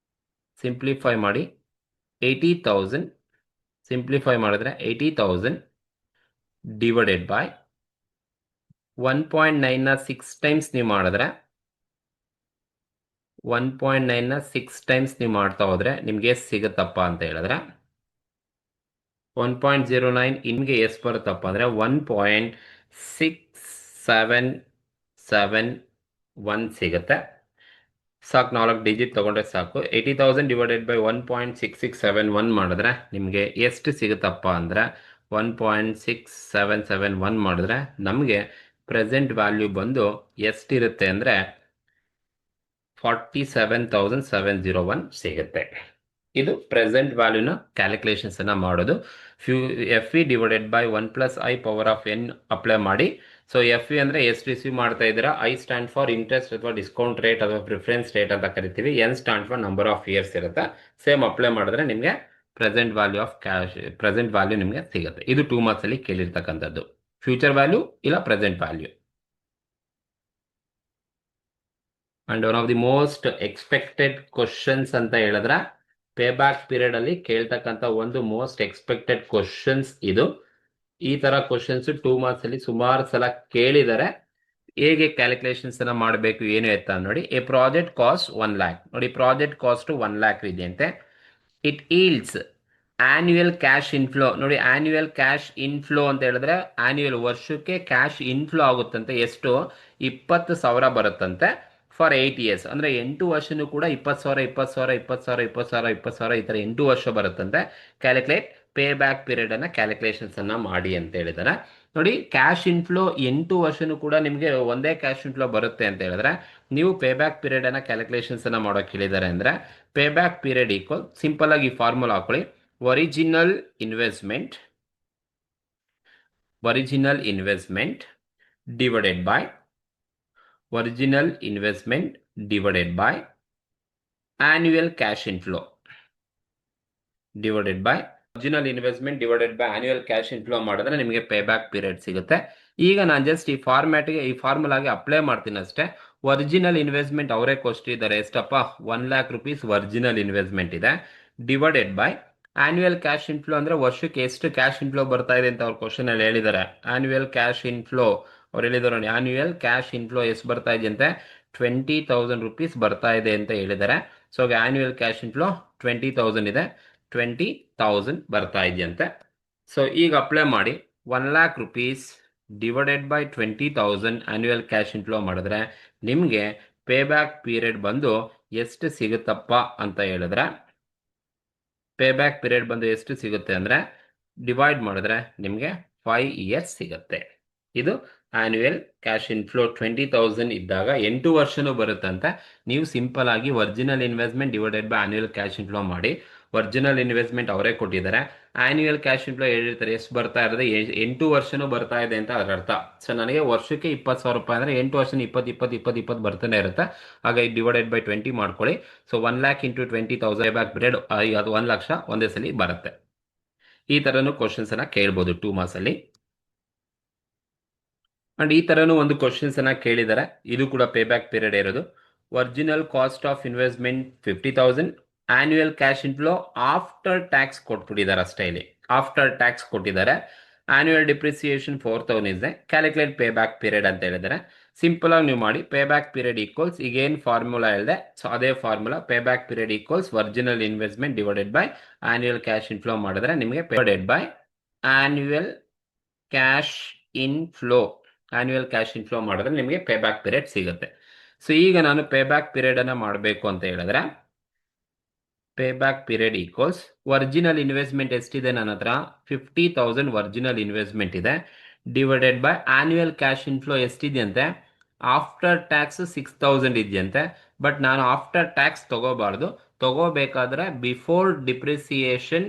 ಮಾಡಿ 80,000 ಸಿಂಪ್ಲಿಫೈ ಮಾಡಿದ್ರೆ 80,000 ಡಿವೈಡೆಡ್ ಬೈ 1.9ನ 6 ಟೈಮ್ಸ್ ನೀವು ಮಾಡಿದ್ರೆ 1.9ನ 6 ಟೈಮ್ಸ್ ನೀವು ಮಾಡ್ತಾ ಹೋದ್ರೆ ನಿಮ್ಗೆ ಎಷ್ಟು ಸಿಗುತ್ತಪ್ಪ ಅಂತ ಹೇಳಿದ್ರೆ 1.09 ನಿಮಗೆ ಎಷ್ಟು ಬರುತ್ತಪ್ಪ ಅಂದ್ರೆ 1.6771 ಸಿಗುತ್ತೆ. ಸಾಕು, 4 ಡಿಜಿಟ್ ತಗೊಂಡ್ರೆ ಸಾಕು. 80,000 ಡಿವೈಡೆಡ್ ಬೈ 1.6671 ಮಾಡಿದ್ರೆ ನಿಮಗೆ ಎಷ್ಟು ಸಿಗುತ್ತಪ್ಪ ಅಂದ್ರೆ 1.6771 ಮಾಡಿದ್ರೆ ನಮಗೆ ಪ್ರೆಸೆಂಟ್ ವ್ಯಾಲ್ಯೂ ಬಂದು ಎಷ್ಟಿರುತ್ತೆ ಅಂದರೆ 47,701 ಸಿಗುತ್ತೆ. ಇದು ಪ್ರೆಸೆಂಟ್ ವ್ಯಾಲ್ಯೂನ ಕ್ಯಾಲ್ಕುಲೇಷನ್ಸ್ ಅನ್ನ ಮಾಡೋದು. FE divided by 1 plus I power of N apply ಮಾಡಿ. ಸೊ ಎಫ್ ಇ ಅಂದ್ರೆ ಎಷ್ಟು ರಿಸೀವ್ ಮಾಡ್ತಾ ಇದ್ದೀರಾ, ಐ ಸ್ಟ್ಯಾಂಡ್ ಫಾರ್ ಇಂಟ್ರೆಸ್ಟ್ ಅಥವಾ ಡಿಸ್ಕೌಂಟ್ ರೇಟ್ ಅಥವಾ ಪ್ರಿಫರೆನ್ಸ್ ರೇಟ್ ಅಂತ ಕರಿತೀವಿ, N stand for number of years ಇರುತ್ತೆ. ಸೇಮ್ ಅಪ್ಲೈ ಮಾಡಿದ್ರೆ ನಿಮಗೆ present value of cash, present value ನಿಮಗೆ ಸಿಗುತ್ತೆ. ಇದು 2 ಮಾರ್ಕ್ಸ್ ಅಲ್ಲಿ ಕೇಳಿರ್ತಕ್ಕಂಥದ್ದು, ಫ್ಯೂಚರ್ ವ್ಯಾಲ್ಯೂ ಇಲ್ಲ present value. And one of the most expected questions ಅಂತ ಹೇಳಿದ್ರೆ ಪೇ ಬ್ಯಾಕ್ ಪೀರಿಯಡ್ ಅಲ್ಲಿ ಕೇಳ್ತಕ್ಕಂಥ ಒಂದು ಮೋಸ್ಟ್ ಎಕ್ಸ್ಪೆಕ್ಟೆಡ್ ಕ್ವಶನ್ಸ್ ಇದು. ಈ ತರ ಕ್ವಶನ್ಸ್ 2 ಮಾರ್ಕ್ಸ್ ಅಲ್ಲಿ ಸುಮಾರು ಸಲ ಕೇಳಿದರೆ ಹೇಗೆ ಕ್ಯಾಲ್ಕುಲೇಷನ್ಸ್ ಅನ್ನ ಮಾಡಬೇಕು ಏನು ಎತ್ತ ನೋಡಿ. ಎ ಪ್ರಾಜೆಕ್ಟ್ ಕಾಸ್ಟ್ 1 lakh ನೋಡಿ, ಪ್ರಾಜೆಕ್ಟ್ ಕಾಸ್ಟ್ 1 lakh ಇದೆಯಂತೆ. It yields annual cash inflow ನೋಡಿ, ಆನ್ಯುಯಲ್ ಕ್ಯಾಶ್ ಇನ್ಫ್ಲೋ ಅಂತ ಹೇಳಿದ್ರೆ ಆನ್ಯುಯಲ್ ವರ್ಷಕ್ಕೆ ಕ್ಯಾಶ್ ಇನ್ಫ್ಲೋ ಆಗುತ್ತಂತೆ. ಎಷ್ಟು? 20,000 ಬರುತ್ತಂತೆ ಫಾರ್ 8 years. ಅಂದ್ರೆ 8 ವರ್ಷನೂ ಕೂಡ 20,000 20,000 20,000 20,000 20,000 ಈ ತರ 8 ವರ್ಷ ಬರುತ್ತಂತೆ. ಕ್ಯಾಲ್ಕುಲೇಟ್ ಪೇ ಬ್ಯಾಕ್ ಪೀರಿಯಡ್ ಅನ್ನ ಕ್ಯಾಲ್ಕುಲೇಷನ್ಸ್ ಅನ್ನ ಮಾಡಿ ಅಂತ ಹೇಳಿದಾರೆ. ನೋಡಿ, ಕ್ಯಾಶ್ ಇನ್ಫ್ಲೋ 8 ವರ್ಷನೂ ಕೂಡ ನಿಮಗೆ ಒಂದೇ ಕ್ಯಾಶ್ ಇನ್ಫ್ಲೋ ಬರುತ್ತೆ ಅಂತ ಹೇಳಿದ್ರೆ ನೀವು ಪೇ ಬ್ಯಾಕ್ ಪೀರಿಯಡ್ ಅನ್ನ ಕ್ಯಾಲ್ಕುಲೇಷನ್ಸ್ ಅನ್ನ ಮಾಡೋಕೆ ಹೇಳಿದ್ದಾರೆ. ಅಂದ್ರೆ pay back period equal, simple ಆಗಿ ಫಾರ್ಮುಲಾ ಹಾಕೊಳ್ಳಿ, original investment divided by original investment divided by annual cash inflow divided by original investment divided by annual cash inflow ಮಾಡಿದ್ರೆ ನಿಮಗೆ ಪೇ ಬ್ಯಾಕ್ ಪೀರಿಯಡ್ ಸಿಗುತ್ತೆ. ಈಗ ನಾನು ಜಸ್ಟ್ ಈ ಫಾರ್ಮ್ಯಾಟ್ಗೆ ಈ ಫಾರ್ಮುಲಾಗೆ ಅಪ್ಲೈ ಮಾಡ್ತೀನಿ ಅಷ್ಟೇ. ಒರಿಜಿನಲ್ ಇನ್ವೆಸ್ಟ್ಮೆಂಟ್ ಅವರೇ ಕೊಟ್ಟಿದ್ದಾರೆ, ಎಷ್ಟಪ್ಪ? 1 lakh rupees ಒರಿಜಿನಲ್ ಇನ್ವೆಸ್ಟ್ಮೆಂಟ್ ಇದೆ, divided by annual cash inflow ಅಂದ್ರೆ ವರ್ಷಕ್ಕೆ ಎಷ್ಟು ಕ್ಯಾಶ್ ಇನ್ಫ್ಲೋ ಬರ್ತಾ ಇದೆ ಅಂತ ಅವ್ರ ಕ್ವಶನ್ ಅಲ್ಲಿ ಹೇಳಿದ್ದಾರೆ. ಆನ್ಯುಯಲ್ ಕ್ಯಾಶ್ ಇನ್ಫ್ಲೋ ಅವ್ರು ಹೇಳಿದ್ರು ನೋಡಿ, ಆನ್ಯುಯಲ್ ಕ್ಯಾಶ್ ಇನ್ಫ್ಲೋ ಎಷ್ಟು ಬರ್ತಾ ಇದೆ ಅಂತೆ? 20,000 rupees ಬರ್ತಾ ಇದೆ ಅಂತ ಹೇಳಿದ್ದಾರೆ. ಸೊ ಆನ್ಯುಯಲ್ ಕ್ಯಾಶ್ ಇನ್ಫ್ಲೋ 20,000 ಇದೆ, 20,000 ಬರ್ತಾ ಇದೆಯಂತೆ. ಸೊ ಈಗ ಅಪ್ಲೈ ಮಾಡಿ 1 lakh rupees divided by 20,000 annual cash inflow ಮಾಡಿದ್ರೆ ನಿಮಗೆ ಪೇ ಬ್ಯಾಕ್ ಪೀರಿಯಡ್ ಬಂದು ಎಷ್ಟು ಸಿಗುತ್ತಪ್ಪ ಅಂತ ಹೇಳಿದ್ರೆ, ಪೇ ಬ್ಯಾಕ್ ಪೀರಿಯಡ್ ಬಂದು ಎಷ್ಟು ಸಿಗುತ್ತೆ ಅಂದ್ರೆ ಡಿವೈಡ್ ಮಾಡಿದ್ರೆ ನಿಮಗೆ 5 years ಸಿಗುತ್ತೆ. ಇದು ಆನ್ಯುಯಲ್ ಕ್ಯಾಶ್ ಇನ್ಫ್ಲೋ 20,000 ಇದ್ದಾಗ 8 ವರ್ಷನೂ ಬರುತ್ತಂತೆ. ನೀವು ಸಿಂಪಲ್ ಆಗಿ original investment divided by annual cash inflow ಮಾಡಿ. ಒರಿಜಿನಲ್ ಇನ್ವೆಸ್ಟ್ಮೆಂಟ್ ಅವರೇ ಕೊಟ್ಟಿದ್ದಾರೆ, ಆನ್ಯುಯಲ್ ಕ್ಯಾಶ್ ಇನ್ಫ್ಲೋ ಹೇಳಿರ್ತಾರೆ ಎಷ್ಟು ಬರ್ತಾ ಇರೋದು, 8 ವರ್ಷನೂ ಬರ್ತಾ ಇದೆ ಅಂತ ಅದರ ಅರ್ಥ. ಸೊ ನನಗೆ ವರ್ಷಕ್ಕೆ 20,000 ರೂಪಾಯಿ ಅಂದ್ರೆ 8 ವರ್ಷ 20 20 20 20 ಬರ್ತಾನೆ ಇರುತ್ತೆ. ಹಾಗಾಗಿ ಡಿವೈಡೆಡ್ ಬೈ 20 ಮಾಡ್ಕೊಳ್ಳಿ. So 1 lakh into 20,000 back period, ಅದು 1 ಲಕ್ಷ ಒಂದೇ ಸಲ ಬರುತ್ತೆ. ಈ ತರನು ಕ್ವಶನ್ಸ್ ಅನ್ನ ಕೇಳ್ಬೋದು 2 ಮಾರ್ಕ್ಸ್ ಅಲ್ಲಿ. ಅಂಡ್ ಈ ತರನು ಒಂದು ಕ್ವಶನ್ಸ್ ಅನ್ನ ಕೇಳಿದ್ದಾರೆ, ಇದು ಕೂಡ ಪೇ ಬ್ಯಾಕ್ ಪೀರಿಯಡ್ ಇರೋದು. Original cost of investment 50,000, annual cash inflow after tax ಕೊಟ್ಬಿಟ್ಟಿದ್ದಾರೆ ಅಷ್ಟೇ. ಇಲ್ಲಿ ಆಫ್ಟರ್ ಟ್ಯಾಕ್ಸ್ ಕೊಟ್ಟಿದ್ದಾರೆ. ಆನ್ಯುಯಲ್ ಡಿಪ್ರಿಸಿಯೇಷನ್ 4,000 ಇದೆ. ಕ್ಯಾಲ್ಕುಲೇಟ್ ಪೇ ಬ್ಯಾಕ್ ಪೀರಿಯಡ್ ಅಂತ ಹೇಳಿದ್ದಾರೆ. ಸಿಂಪಲ್ ಆಗಿ ನೀವು ಮಾಡಿ, ಪೇ ಬ್ಯಾಕ್ ಪೀರಿಯಡ್ ಈಕ್ವಲ್ಸ್ ಈಗ ಏನು ಫಾರ್ಮುಲಾ ಹೇಳಿದೆ ಸೊ ಅದೇ formula, pay back period equals original investment divided by annual cash inflow ಮಾಡಿದ್ರೆ ನಿಮಗೆ divided by annual cash inflow, annual cash inflow ಮಾಡಿದ್ರೆ ನಿಮಗೆ ಪೇ ಬ್ಯಾಕ್ ಪೀರಿಯಡ್ ಸಿಗುತ್ತೆ. ಸೊ ಈಗ ನಾನು ಪೇ ಬ್ಯಾಕ್ ಪೀರಿಯಡ್ ಅನ್ನ ಮಾಡಬೇಕು ಅಂತ ಹೇಳಿದ್ರೆ pay back period equals original investment ಎಷ್ಟಿದೆ ನನ್ನ ಹತ್ರ? 50,000 ಒರಿಜಿನಲ್ ಇನ್ವೆಸ್ಟ್ಮೆಂಟ್ ಇದೆ, divided by annual cash inflow ಎಷ್ಟಿದೆಯಂತೆ? ಆಫ್ಟರ್ ಟ್ಯಾಕ್ಸ್ 6,000 ಇದೆಯಂತೆ. ಬಟ್ ನಾನು ಆಫ್ಟರ್ ಟ್ಯಾಕ್ಸ್ ತಗೋಬಾರ್ದು, ತಗೋಬೇಕಾದ್ರೆ ಬಿಫೋರ್ ಡಿಪ್ರಿಸಿಯೇಷನ್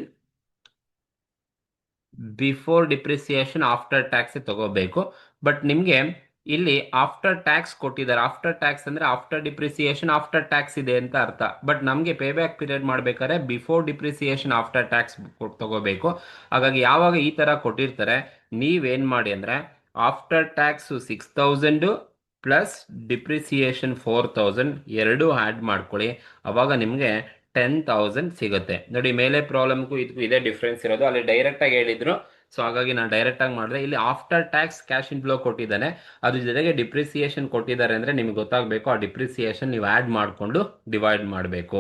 ಆಫ್ಟರ್ ಟ್ಯಾಕ್ಸ್ ತಗೋಬೇಕು. ಬಟ್ ನಿಮಗೆ ಇಲ್ಲಿ ಆಫ್ಟರ್ ಟ್ಯಾಕ್ಸ್ ಕೊಟ್ಟಿದ್ದಾರೆ. ಆಫ್ಟರ್ ಟ್ಯಾಕ್ಸ್ ಅಂದ್ರೆ ಆಫ್ಟರ್ ಡಿಪ್ರಿಸಿಯೇಷನ್ ಆಫ್ಟರ್ ಟ್ಯಾಕ್ಸ್ ಇದೆ ಅಂತ ಅರ್ಥ. ಬಟ್ ನಮಗೆ ಪೇ ಬ್ಯಾಕ್ ಪೀರಿಯಡ್ ಮಾಡಬೇಕಾದ್ರೆ ಬಿಫೋರ್ ಡಿಪ್ರಿಸಿಯೇಷನ್ ಆಫ್ಟರ್ ಟ್ಯಾಕ್ಸ್ ತಗೋಬೇಕು. ಹಾಗಾಗಿ ಯಾವಾಗ ಈ ತರ ಕೊಟ್ಟಿರ್ತಾರೆ ನೀವೇನ್ ಮಾಡಿ ಅಂದ್ರೆ ಆಫ್ಟರ್ ಟ್ಯಾಕ್ಸ್ 6,000 ಪ್ಲಸ್ ಡಿಪ್ರಿಸಿಯೇಷನ್ 4,000 ಎರಡು ಆ್ಯಡ್ ಮಾಡ್ಕೊಳ್ಳಿ. ಅವಾಗ ನಿಮಗೆ 10,000 ಸಿಗುತ್ತೆ. ನೋಡಿ, ಮೇಲೆ ಪ್ರಾಬ್ಲಮ್ಗೂ ಇದಕ್ಕೂ ಇದೇ ಡಿಫ್ರೆನ್ಸ್ ಇರೋದು. ಅಲ್ಲಿ ಡೈರೆಕ್ಟ್ ಆಗಿ ಹೇಳಿದ್ರು, ಸೊ ಹಾಗಾಗಿ ನಾನು ಡೈರೆಕ್ಟ್ ಆಗಿ ಮಾಡಿದೆ. ಇಲ್ಲಿ ಆಫ್ಟರ್ ಟ್ಯಾಕ್ಸ್ ಕ್ಯಾಶ್ ಇನ್ಫ್ಲೋ ಕೊಟ್ಟಿದ್ದಾನೆ, ಅದ್ರ ಜೊತೆಗೆ ಡಿಪ್ರಿಸಿಯೇಷನ್ ಕೊಟ್ಟಿದ್ದಾರೆ ಅಂದ್ರೆ ನಿಮ್ಗೆ ಗೊತ್ತಾಗಬೇಕು ಆ ಡಿಪ್ರಿಸಿಯೇಷನ್ ನೀವು ಆ್ಯಡ್ ಮಾಡಿಕೊಂಡು ಡಿವೈಡ್ ಮಾಡಬೇಕು.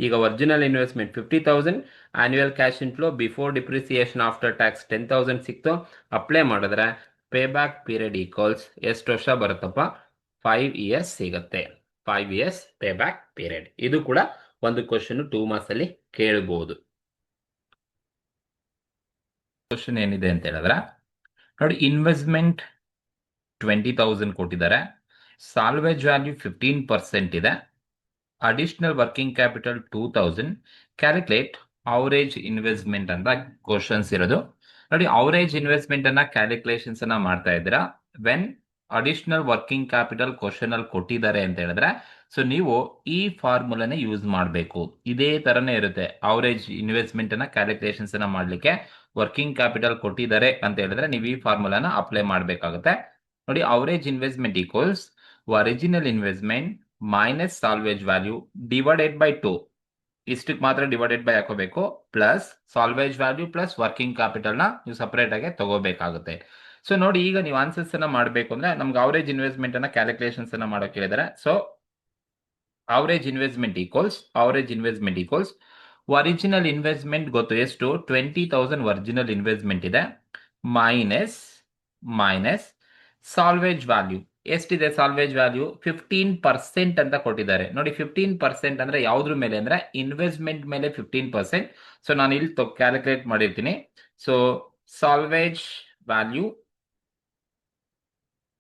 ಈಗ original investment 50,000, annual cash inflow before depreciation after tax 10,000 ಸಿಕ್ತು. ಅಪ್ಲೈ ಮಾಡಿದ್ರೆ ಪೇ ಬ್ಯಾಕ್ ಪೀರಿಯಡ್ ಈಕ್ವಲ್ಸ್ ಎಷ್ಟು ವರ್ಷ ಬರುತ್ತಪ್ಪ? 5 years ಸಿಗುತ್ತೆ. 5 years ಪೇ ಬ್ಯಾಕ್ ಪೀರಿಯಡ್. ಇದು ಕೂಡ ಒಂದು ಕ್ವಶನ್ 2 ಮಾರ್ಕ್ಸ್ ಅಲ್ಲಿ ಕೇಳಬಹುದು. ಕ್ವಶನ್ ಏನಿದೆ ಅಂತ ಹೇಳಿದ್ರೆ ನೋಡಿ, ಇನ್ವೆಸ್ಟ್ಮೆಂಟ್ 20,000 ಕೊಟ್ಟಿದ್ದಾರೆ, ಸಾಲ್ವೇಜ್ ವ್ಯಾಲ್ಯೂ 15% ಇದೆ, additional working capital 2,000, calculate average investment ಅಂತ ಕ್ವಶನ್ಸ್ ಇರೋದು. ನೋಡಿ, ಅವರೇಜ್ ಇನ್ವೆಸ್ಟ್ಮೆಂಟ್ ಅನ್ನ ಕ್ಯಾಲ್ಕುಲೇಷನ್ಸ್ ಅನ್ನ ಮಾಡ್ತಾ ಇದ್ದೀರಾ when additional working capital question ಅಲ್ಲಿ ಕೊಟ್ಟಿದ್ದಾರೆ ಅಂತ ಹೇಳಿದ್ರೆ ಸೊ ನೀವು ಈ ಫಾರ್ಮುಲಾನೇ ಯೂಸ್ ಮಾಡಬೇಕು. ಇದೇ ತರನೇ ಇರುತ್ತೆ ಅವರೇಜ್ ಇನ್ವೆಸ್ಟ್ಮೆಂಟ್ ಅನ್ನ ಕ್ಯಾಲ್ಕುಲೇಷನ್ಸ್ ಅನ್ನ ಮಾಡ್ಲಿಕ್ಕೆ. ವರ್ಕಿಂಗ್ ಕ್ಯಾಪಿಟಲ್ ಕೊಟ್ಟಿದ್ದಾರೆ ಅಂತ ಹೇಳಿದ್ರೆ ನೀವು ಈ ಫಾರ್ಮುಲಾನ ಅಪ್ಲೈ ಮಾಡಬೇಕಾಗುತ್ತೆ. ನೋಡಿ, average investment equals original investment minus salvage value divided by 2. ಇಷ್ಟಕ್ಕೆ ಮಾತ್ರ ಡಿವೈಡೆಡ್ ಬೈ ಹಾಕೋಬೇಕು, plus salvage value plus working capital ನ ನೀವು ಸಪರೇಟ್ ಆಗಿ ತಗೋಬೇಕಾಗುತ್ತೆ. ಸೊ ನೋಡಿ, ಈಗ ನೀವು ಆನ್ಸರ್ಸ್ ಅನ್ನ ಮಾಡಬೇಕು ಅಂದ್ರೆ ನಮ್ಗೆ ಅವರೇಜ್ ಇನ್ವೆಸ್ಟ್ಮೆಂಟ್ ಅನ್ನ ಕ್ಯಾಲ್ಕುಲೇಷನ್ಸ್ ಅನ್ನ ಮಾಡೋಕೆ ಹೇಳಿದ್ದಾರೆ. So average investment equals original investment ಗೊತ್ತು ಎಷ್ಟು, 20,000 ಒರಿಜಿನಲ್ ಇನ್ವೆಸ್ಟ್ಮೆಂಟ್ ಇದೆ, ಮೈನಸ್ ಸಾಲ್ವೇಜ್ ವ್ಯಾಲ್ಯೂ ಎಷ್ಟಿದೆ, ಸಾಲ್ವೇಜ್ ವ್ಯಾಲ್ಯೂ 15% ಅಂತ ಕೊಟ್ಟಿದ್ದಾರೆ. ನೋಡಿ, 15% ಅಂದ್ರೆ ಯಾವ್ದ್ರ ಮೇಲೆ ಅಂದ್ರೆ ಇನ್ವೆಸ್ಟ್ಮೆಂಟ್ ಮೇಲೆ 15%. ಸೊ ನಾನು ಇಲ್ಲಿ ಕ್ಯಾಲ್ಕುಲೇಟ್ ಮಾಡಿರ್ತೀನಿ. ಸೊ ಸಾಲ್ವೇಜ್ ವ್ಯಾಲ್ಯೂ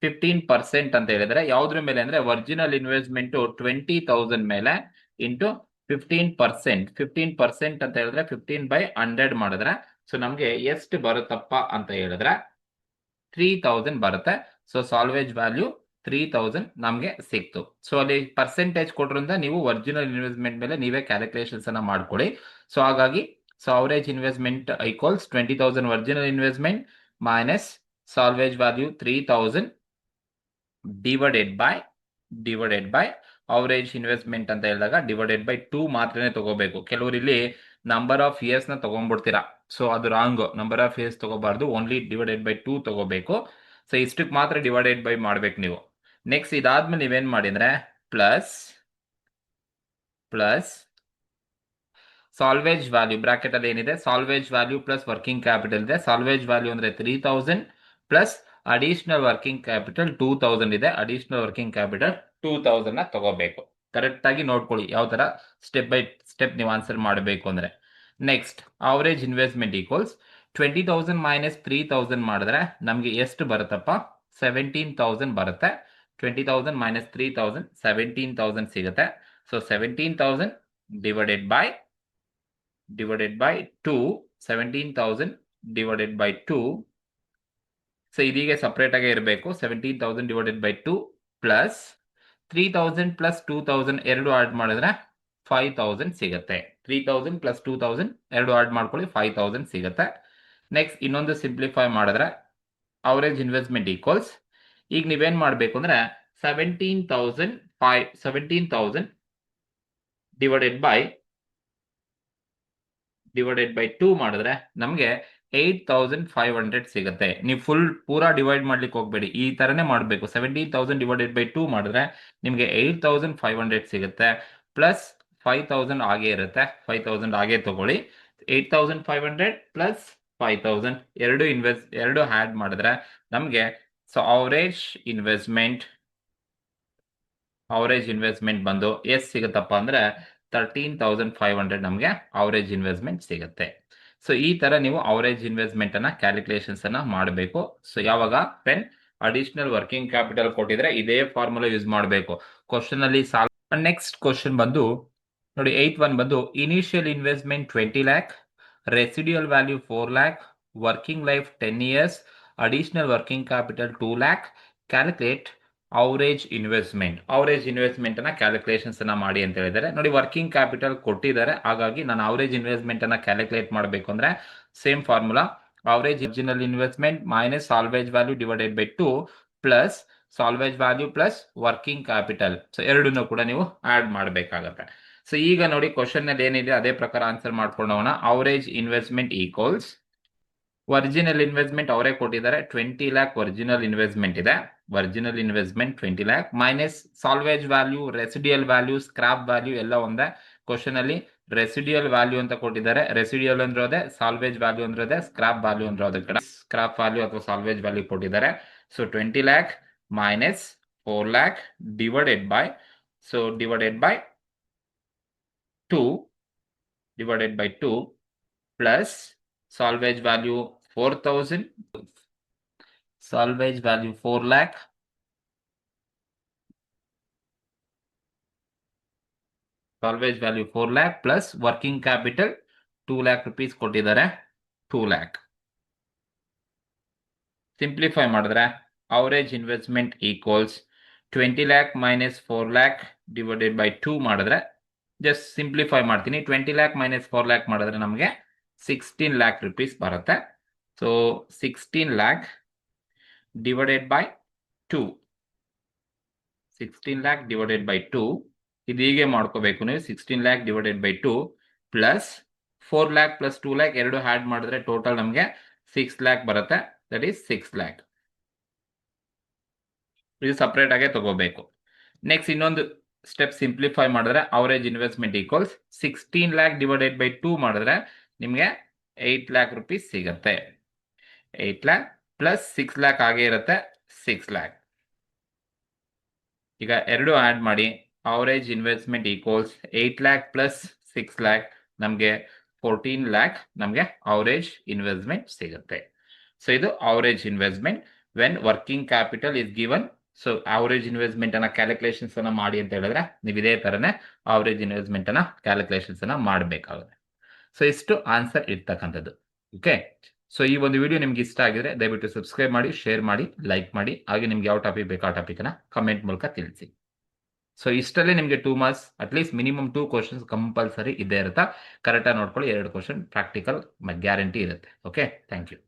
15% ಅಂತ ಹೇಳಿದ್ರೆ ಯಾವ್ದ್ರ ಮೇಲೆ ಅಂದ್ರೆ ಒರಿಜಿನಲ್ ಇನ್ವೆಸ್ಟ್ಮೆಂಟ್ 20,000 ಮೇಲೆ ಇಂಟು 15% ಅಂತ ಹೇಳಿದ್ರೆ 15/100 ಮಾಡಿದ್ರೆ ಸೊ ನಮ್ಗೆ ಎಷ್ಟು ಬರುತ್ತಪ್ಪ ಅಂತ ಹೇಳಿದ್ರೆ 3,000 ಬರುತ್ತೆ. ಸೊ ಸಾಲ್ವೇಜ್ ವ್ಯಾಲ್ಯೂ 3,000 ನಮ್ಗೆ ಸಿಕ್ತು. ಸೊ ಅಲ್ಲಿ ಪರ್ಸೆಂಟೇಜ್ ಕೊಟ್ರಿಂದ ನೀವು ಒರಿಜಿನಲ್ ಇನ್ವೆಸ್ಟ್ಮೆಂಟ್ ಮೇಲೆ ನೀವೇ ಕ್ಯಾಲ್ಕುಲೇಷನ್ಸ್ ಅನ್ನ ಮಾಡ್ಕೊಳ್ಳಿ. ಸೊ ಹಾಗಾಗಿ so average investment equals 20,000 original investment minus salvage value 3,000 divided by average investment ಅಂತ ಹೇಳಿದಾಗ ಡಿವೈಡೆಡ್ ಬೈ 2 ಮಾತ್ರನೇ ತಗೋಬೇಕು. ಕೆಲವರು ಇಲ್ಲಿ ನಂಬರ್ ಆಫ್ ಇಯರ್ಸ್ ನ ತಗೊಂಡ್ಬಿಡ್ತೀರಾ. ಸೊ ಅದು ರಾಂಗ್. ನಂಬರ್ ಆಫ್ ಇಯರ್ಸ್ ತಗೋಬಾರ್ದು, ಓನ್ಲಿ ಡಿವೈಡೆಡ್ ಬೈ 2 ತಗೋಬೇಕು. ಸೊ ಇಷ್ಟಕ್ಕೆ ಮಾತ್ರ ಡಿವೈಡೆಡ್ ಬೈ ಮಾಡ್ಬೇಕು ನೀವು. ನೆಕ್ಸ್ಟ್ ಇದಾದ್ಮೇಲೆ ನೀವೇನ್ ಮಾಡಿದ್ರೆ ಪ್ಲಸ್ ಸಾಲ್ವೇಜ್ ವ್ಯಾಲ್ಯೂ ಬ್ರಾಕೆಟ್ ಅಲ್ಲಿ ಏನಿದೆ, salvage value plus working capital ಇದೆ. ಸಾಲ್ವೇಜ್ ವ್ಯಾಲ್ಯೂ ಅಂದ್ರೆ 3,000 ಪ್ಲಸ್ ಅಡಿಷನಲ್ ವರ್ಕಿಂಗ್ ಕ್ಯಾಪಿಟಲ್ 2,000 ಇದೆ. ಅಡಿಷನಲ್ ವರ್ಕಿಂಗ್ ಕ್ಯಾಪಿಟಲ್ 2,000 ನ ತಗೋಬೇಕು. ಕರೆಕ್ಟ್ ಆಗಿ ನೋಡ್ಕೊಳ್ಳಿ ಯಾವ ತರ ಸ್ಟೆಪ್ ಬೈ ಸ್ಟೆಪ್ ನೀವು ಆನ್ಸರ್ ಮಾಡಬೇಕು ಅಂದ್ರೆ. Next average investment equals 20,000 minus 3,000 ಮಾಡಿದ್ರೆ ನಮ್ಗೆ ಎಷ್ಟು ಬರುತ್ತಪ್ಪ, 17,000 ಬರುತ್ತೆ. 20,000 ಮೈನಸ್ 3,000 17,000 ಸಿಗುತ್ತೆ. So 17,000 divided by 2, 17,000 divided by 2. So ಇದೀಗ ಸಪರೇಟ್ ಆಗಿ ಇರಬೇಕು. 17,000 ಡಿವೈಡೆಡ್ ಬೈ 2 ಪ್ಲಸ್ 3,000 ಪ್ಲಸ್ 2,000 ಎರಡು ಆಡ್ ಮಾಡಿದ್ರೆ 5,000 ಸಿಗುತ್ತೆ. 3,000 ಪ್ಲಸ್ 2,000 ಎರಡು ಆಡ್ ಮಾಡ್ಕೊಳ್ಳಿ, 5,000 ಸಿಗುತ್ತೆ. ನೆಕ್ಸ್ಟ್ ಇನ್ನೊಂದು ಸಿಂಪ್ಲಿಫೈ ಮಾಡಿದ್ರೆ ಅವರೇಜ್ ಇನ್ವೆಸ್ಟ್ಮೆಂಟ್ ಈಕ್ವಲ್ಸ್ ಈಗ ನೀವೇನ್ ಮಾಡಬೇಕು ಅಂದ್ರೆ 17,000 ಡಿವೈಡೆಡ್ ಬೈ 2 ಮಾಡಿದ್ರೆ ನಮಗೆ 8,500 ಸಿಗುತ್ತೆ. ನೀವು ಪೂರಾ ಡಿವೈಡ್ ಮಾಡ್ಲಿಕ್ಕೆ ಹೋಗ್ಬೇಡಿ, ಈ ತರನೇ ಮಾಡಬೇಕು. 17,000 ಡಿವೈಡೆಡ್ ಬೈ 2 ಮಾಡಿದ್ರೆ ನಿಮಗೆ 8,500 ಸಿಗುತ್ತೆ. ಪ್ಲಸ್ 5,000 ಹಾಗೆ ಇರುತ್ತೆ, 5,000 ಹಾಗೆ ತಗೊಳ್ಳಿ. 8,500 ಪ್ಲಸ್ 5,000 ಎರಡು ಆಡ್ ಮಾಡಿದ್ರೆ ನಮಗೆ ಸೊ ಅವರೇಜ್ ಇನ್ವೆಸ್ಟ್ಮೆಂಟ್ ಬಂದು ಎಷ್ಟು ಸಿಗುತ್ತಪ್ಪ ಅಂದ್ರೆ 13,500 ನಮಗೆ ಅವರೇಜ್ ಇನ್ವೆಸ್ಟ್ಮೆಂಟ್ ಸಿಗುತ್ತೆ. ಸೊ ಈ ತರ ನೀವು ಅವರೇಜ್ ಇನ್ವೆಸ್ಟ್ಮೆಂಟ್ ಅನ್ನ ಕ್ಯಾಲ್ಕುಲೇಷನ್ಸ್ ಅನ್ನ ಮಾಡಬೇಕು. ಸೊ ಯಾವಾಗ ಪೆನ್ ಅಡಿಷನಲ್ ವರ್ಕಿಂಗ್ ಕ್ಯಾಪಿಟಲ್ ಕೊಟ್ಟಿದ್ರೆ ಇದೇ ಫಾರ್ಮುಲಾ ಯೂಸ್ ಮಾಡಬೇಕು ಕ್ವಶನ್ ಅಲ್ಲಿ. ನೆಕ್ಸ್ಟ್ ಕ್ವಶನ್ ಬಂದು ನೋಡಿ 8th one ಬಂದು initial investment 20 lakh, residual value 4 lakh, working life 10 years, additional working capital 2 lakh, calculate average investment ಅನ್ನ ಕ್ಯಾಲ್ಕುಲೇಷನ್ಸ್ ಅನ್ನ ಮಾಡಿ ಅಂತ ಹೇಳಿದ್ದಾರೆ. ನೋಡಿ, ವರ್ಕಿಂಗ್ ಕ್ಯಾಪಿಟಲ್ ಕೊಟ್ಟಿದ್ದಾರೆ, ಹಾಗಾಗಿ ನಾನು ಅವರೇಜ್ ಇನ್ವೆಸ್ಟ್ಮೆಂಟ್ ಅನ್ನ ಕ್ಯಾಲ್ಕುಲೇಟ್ ಮಾಡಬೇಕು ಅಂದ್ರೆ same formula, average original investment minus salvage value divided by 2 plus salvage value plus working capital. So ಎರಡನ್ನೂ ಕೂಡ ನೀವು ಆಡ್ ಮಾಡಬೇಕಾಗತ್ತೆ. ಸೊ ಈಗ ನೋಡಿ ಕ್ವಶನ್ ಅಲ್ಲಿ ಏನಿದೆ ಅದೇ ಪ್ರಕಾರ ಆನ್ಸರ್ ಮಾಡ್ಕೊಂಡು ಹೋಗೋಣ. Average investment equals original investment ಅವರೇ ಕೊಟ್ಟಿದ್ದಾರೆ 20 lakh ಒರಿಜಿನಲ್ ಇನ್ವೆಸ್ಟ್ಮೆಂಟ್ ಇದೆ. Original investment 20 lakh minus salvage value, residual value, scrap value ಎಲ್ಲ ಒಂದೇ. ಕ್ವಶನ್ ಅಲ್ಲಿ ರೆಸಿಡಿಯಲ್ ವ್ಯಾಲ್ಯೂ ಅಂತ ಕೊಟ್ಟಿದ್ದಾರೆ. ರೆಸಿಡಿಯಲ್ ಅಂದ್ರೆ ಅದೇ, ಸಾಲ್ವೇಜ್ ವ್ಯಾಲ್ಯೂ ಅಂದ್ರೆ ಅದೇ, ಸ್ಕ್ರಾಪ್ ವ್ಯಾಲ್ಯೂ ಅಂದ್ರೆ ಅದೇ ಕಡೆ ಸ್ಕ್ರಾಪ್ ವ್ಯಾಲ್ಯೂ ಅಥವಾ ಸಾಲ್ವೇಜ್ ವ್ಯಾಲ್ಯೂ ಕೊಟ್ಟಿದ್ದಾರೆ. So 20 lakh minus 4 lakh divided by 2 plus salvage value 4,000, salvage value 4 lakh, salvage value 4 lakh plus working capital 2 lakh rupees ಕೊಟ್ಟಿದ್ದಾರೆ, 2 lakh. ಸಿಂಪ್ಲಿಫೈ ಮಾಡಿದ್ರೆ average investment equals 20 lac minus 4 lac divided by 2 ಮಾಡಿದ್ರೆ, ಜಸ್ಟ್ ಸಿಂಪ್ಲಿಫೈ ಮಾಡ್ತೀನಿ, 20 ಲ್ಯಾಕ್ ಮೈನಸ್ 4 ಲ್ಯಾಕ್ ಮಾಡಿದ್ರೆ ನಮಗೆ 16 ಲ್ಯಾಕ್ ರುಪೀಸ್ ಬರುತ್ತೆ. So 16 lac divided by 2, 16 lac divided by 2, ಇದು ಹೀಗೆ ಮಾಡ್ಕೋಬೇಕು ನೀವು. 16 lac divided by 2 plus 4 lac plus 2 lac ಎರಡು ಆ್ಯಡ್ ಮಾಡಿದ್ರೆ ಟೋಟಲ್ ನಮಗೆ 6 ಲ್ಯಾಕ್ ಬರುತ್ತೆ. That is 6 lac. ಇದು ಸಪ್ರೇಟ್ ಆಗೇ ತಗೋಬೇಕು. ನೆಕ್ಸ್ಟ್ ಇನ್ನೊಂದು ಸ್ಟೆಪ್ ಸಿಂಪ್ಲಿಫೈ ಮಾಡಿದ್ರೆ average investment equals 16 lac divided by 2 ಮಾಡಿದ್ರೆ ನಿಮಗೆ 8 ಲ್ಯಾಕ್ ರುಪೀಸ್ ಸಿಗುತ್ತೆ. 8 ಲ್ಯಾಕ್ ಪ್ಲಸ್ 6 ಲ್ಯಾಕ್ ಆಗೇ ಇರುತ್ತೆ, 6 ಲ್ಯಾಕ್. ಈಗ ಎರಡು ಆ್ಯಡ್ ಮಾಡಿ, average investment equals 8 lac plus 6 lac ನಮಗೆ 14 ಲ್ಯಾಕ್ ನಮಗೆ ಅವರೇಜ್ ಇನ್ವೆಸ್ಟ್ಮೆಂಟ್ ಸಿಗುತ್ತೆ. ಸೊ ಇದು average investment when working capital is given. So average investment ಅನ್ನ ಕ್ಯಾಲ್ಕುಲೇಷನ್ಸ್ ಅನ್ನ ಮಾಡಿ ಅಂತ ಹೇಳಿದ್ರೆ ನೀವು ಇದೇ ತರನೇ ಅವರೇಜ್ ಇನ್ವೆಸ್ಟ್ಮೆಂಟ್ ಅನ್ನ ಕ್ಯಾಲ್ಕುಲೇಷನ್ಸ್ ಅನ್ನ ಮಾಡಬೇಕಾಗುತ್ತೆ. ಸೊ ಇಷ್ಟು ಆನ್ಸರ್ ಇರ್ತಕ್ಕಂಥದ್ದು. ಓಕೆ, ಸೊ ಈ ಒಂದು ವಿಡಿಯೋ ನಿಮ್ಗೆ ಇಷ್ಟ ಆಗಿದ್ರೆ ದಯವಿಟ್ಟು ಸಬ್ಸ್ಕ್ರೈಬ್ ಮಾಡಿ, ಶೇರ್ ಮಾಡಿ, ಲೈಕ್ ಮಾಡಿ. ಹಾಗೆ ನಿಮ್ಗೆ ಯಾವ ಟಾಪಿಕ್ ಬೇಕು ಆ ಟಾಪಿಕ್ ಅನ್ನ ಕಮೆಂಟ್ ಮೂಲಕ ತಿಳಿಸಿ. ಸೊ ಇಷ್ಟಲ್ಲೇ ನಿಮಗೆ 2 marks at least minimum 2 questions compulsory ಇದ್ದೇ ಇರುತ್ತಾ. ಕರೆಕ್ಟಾಗಿ ನೋಡ್ಕೊಳ್ಳಿ, 2 ಕ್ವಶನ್ ಪ್ರಾಕ್ಟಿಕಲ್ ಗ್ಯಾರಂಟಿ ಇರುತ್ತೆ. Okay, thank you.